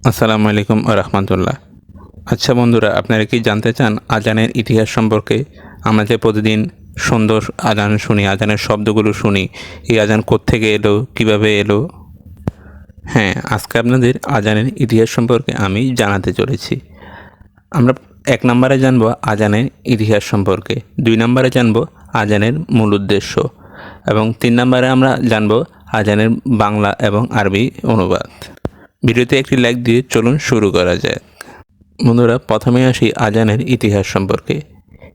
আসসালামু আলাইকুম রাহমাতুল্লাহ। আচ্ছা বন্ধুরা, আপনারা কি জানতে চান আজানের ইতিহাস সম্পর্কে? আমরা যে প্রতিদিন সুন্দর আজান শুনি, আজানের শব্দগুলো শুনি, এই আজান কোত্থেকে এলো, কিভাবে এলো? হ্যাঁ, আজকে আপনাদের আজানের ইতিহাস সম্পর্কে আমি জানাতে চলেছি। আমরা 1 নম্বরে জানব আজানের ইতিহাস সম্পর্কে, 2 নম্বরে জানব আজানের মূল উদ্দেশ্য এবং 3 নম্বরে আমরা জানব আজানের বাংলা এবং আরবি অনুবাদ। ভিডিওতে একটি লাইক দিয়ে চলুন শুরু করা যায়। বন্ধুরা, প্রথমে আসি আজানের ইতিহাস সম্পর্কে।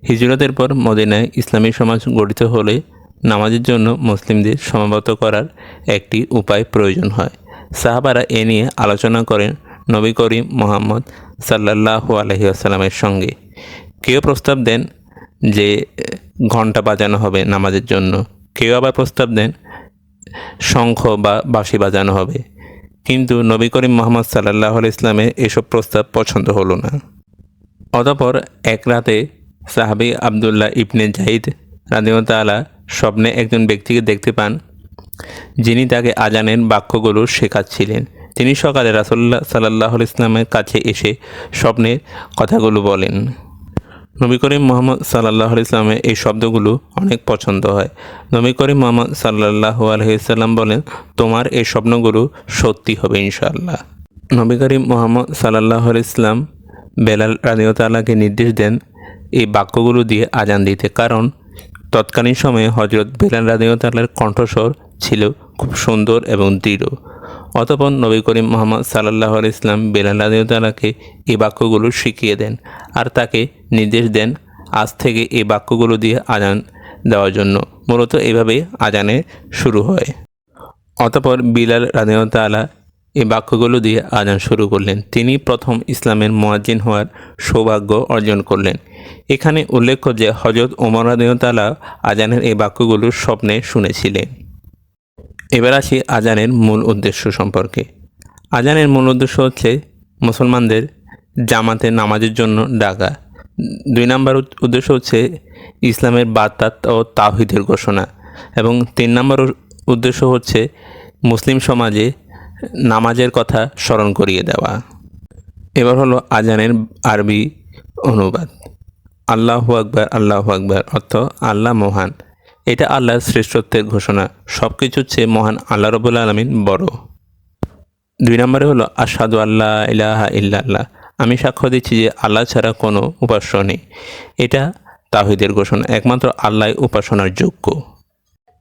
হিজরতের পর মদিনায় ইসলামী সমাজ গঠিত হলে নামাজের জন্য মুসলিমদের সমাবেত করার একটি উপায় প্রয়োজন হয়। সাহাবারা এ নিয়ে আলোচনা করেন নবী করিম মুহাম্মদ সাল্লাল্লাহু আলাইহি ওয়াসাল্লামের সঙ্গে। কেউ প্রস্তাব দেন যে ঘণ্টা বাজানো হবে নামাজের জন্য, কেউ আবার প্রস্তাব দেন শঙ্খ বা বাঁশি বাজানো হবে। কিন্তু নবী করিম মুহাম্মদ সাল্লাল্লাহু আলাইহি ওয়াসাল্লামের এসব প্রস্তাব পছন্দ হলো না। অতঃপর এক রাতে সাহাবী আবদুল্লাহ ইবনে জাইদ রাদিয়াল্লাহু তাআলা স্বপ্নে একজন ব্যক্তিকে দেখতে পান, যিনি তাকে আজানের বাক্যগুলো শেখাচ্ছিলেন। তিনি সকালে রাসূলুল্লাহ সাল্লাল্লাহু আলাইহি ওয়াসাল্লামের কাছে এসে স্বপ্নের কথাগুলো বলেন। নবী করিম মুহাম্মদ সাল্লাল্লাহু আলাইহি ওয়াসাল্লামের এই শব্দগুলো অনেক পছন্দ হয়। নবী করিম মুহাম্মদ সাল্লাল্লাহু আলাইহি ওয়াসাল্লাম বলেন, তোমার এই স্বপ্নগুলো সত্যি হবে ইনশাআল্লাহ। নবী করিম মুহাম্মদ সাল্লাল্লাহু আলাইহি ওয়াসাল্লাম বেলাল রাদিয়াল্লাহু তাআলাকে নির্দেশ দেন এই বাক্যগুলো দিয়ে আজান দিতে, কারণ তৎকালীন সময়ে হযরত বেলাল রাদিয়াল্লাহু তাআলার কণ্ঠস্বর ছিল খুব সুন্দর এবং দৃঢ়। অতঃপর নবী করিম মুহাম্মদ সাল্লাল্লাহু আলাইহি ওয়াসাল্লাম বেলাল রাদিয়াল্লাহু তাআলাকে এই বাক্যগুলো শিখিয়ে দেন আর তাকে নির্দেশ দেন আজ থেকে এই বাক্যগুলো দিয়ে আজান দেওয়ার জন্য। মূলত এভাবেই আজানে শুরু হয়। অতঃপর বিলাল রাদিয়াল্লাহু তাআলা এই বাক্যগুলো দিয়ে আজান শুরু করলেন। তিনি প্রথম ইসলামের মুয়াজ্জিন হওয়ার সৌভাগ্য অর্জন করলেন। এখানে উল্লেখ্য যে হযরত ওমর রাদিয়াল্লাহু তাআলা আজানের এই বাক্যগুলো স্বপ্নে শুনেছিলেন। এবার আসি আজানের মূল উদ্দেশ্য সম্পর্কে। আজানের মূল উদ্দেশ্য হচ্ছে মুসলমানদের জামাতে নামাজের জন্য ডাকা। 2 নম্বর উদ্দেশ্য হচ্ছে ইসলামের বার্তা ও তাওহীদের ঘোষণা এবং 3 নম্বর উদ্দেশ্য হচ্ছে মুসলিম সমাজে নামাজের কথা স্মরণ করিয়ে দেওয়া। এবার হলো আজানের আরবি অনুবাদ। আল্লাহু আকবার, আল্লাহু আকবার অর্থ আল্লাহ মহান। এটা আল্লাহর শ্রেষ্ঠত্বের ঘোষণা। সব কিছুর চেয়ে মহান আল্লাহ রাব্বুল আলামিন বড়। 2 নম্বরে হলো আশহাদু আল্লা ইলাহা ইল্লাল্লাহ, আমি সাক্ষ্য দিচ্ছি যে আল্লাহ ছাড়া কোনো উপাস্য নেই। এটা তাওহীদের ঘোষণা, একমাত্র আল্লাহই উপাসনার যোগ্য।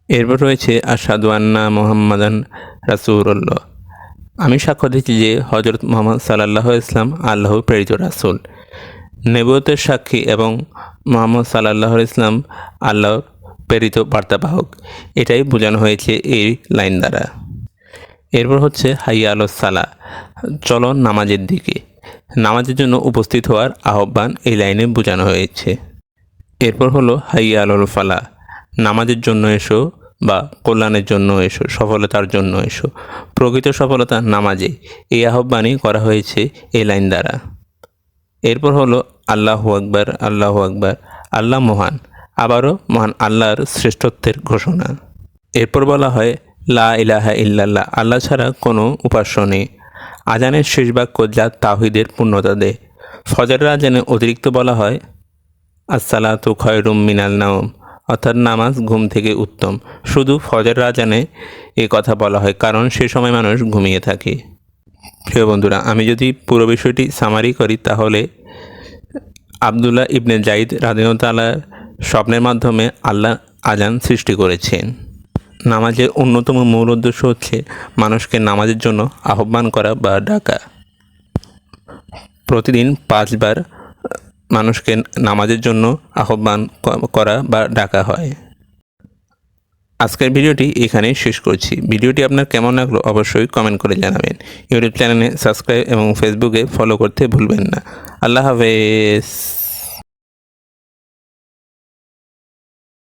এরপর রয়েছে আশহাদু আন্না মুহাম্মাদান রাসূলুল্লাহ, আমি সাক্ষ্য দিচ্ছি যে হযরত মুহাম্মদ সাল্লাল্লাহু আলাইহি ওয়াসাল্লাম আল্লাহর প্রেরিত রাসূল। নবুয়তের সাক্ষী এবং মুহাম্মদ সাল্লাল্লাহু আলাইহি ওয়াসাল্লাম আল্লাহর প্রেরিত বার্তাবাহক, এটাই বোঝানো হয়েছে এই লাইন দ্বারা। এরপর হচ্ছে হাইয়া আলাস সালাহ, চলো নামাজের দিকে। নামাজের জন্য উপস্থিত হওয়ার আহ্বান এই লাইনে বোঝানো হয়েছে। এরপর হলো হাইয়া আলাল ফালাহ, নামাজের জন্য এসো বা কল্যাণের জন্য এসো, সফলতার জন্য এসো। প্রকৃত সফলতা নামাজে, এই আহ্বানই করা হয়েছে এই লাইন দ্বারা। এরপর হলো আল্লাহু আকবার, আল্লাহু আকবার, আল্লাহ মহান, আবারও মহান আল্লাহর শ্রেষ্ঠত্বের ঘোষণা। এরপর বলা হয় লা ইলাহা ইল্লাল্লাহ, আল্লাহ ছাড়া কোনো উপাস্য নেই। আজানের শেষ বাক্য যা তাওহীদের পূর্ণতা দেয়। ফজরের আজানে অতিরিক্ত বলা হয় আসসালাতু খায়রুম মিনাল নাওম, অর্থাৎ নামাজ ঘুম থেকে উত্তম। শুধু ফজরের আজানে এ কথা বলা হয় কারণ সে সময় মানুষ ঘুমিয়ে থাকে। প্রিয় বন্ধুরা, আমি যদি পুরো বিষয়টি সামারি করি তাহলে আবদুল্লাহ ইবনে জাইদ রাদিয়াল্লাহু তাআলা স্বপ্নের মাধ্যমে আল্লাহ আজান সৃষ্টি করেছেন। নামাজের অন্যতম মূল উদ্দেশ্য হচ্ছে মানুষকে নামাজের জন্য আহ্বান করা বা ডাকা। প্রতিদিন 5 বার মানুষকে নামাজের জন্য আহ্বান করা বা ডাকা হয়। আজকের ভিডিওটি এখানেই শেষ করছি। ভিডিওটি আপনার কেমন লাগলো অবশ্যই কমেন্ট করে জানাবেন। ইউটিউব চ্যানেলে সাবস্ক্রাইব এবং ফেসবুকে ফলো করতে ভুলবেন না। আল্লাহ হাফেজ।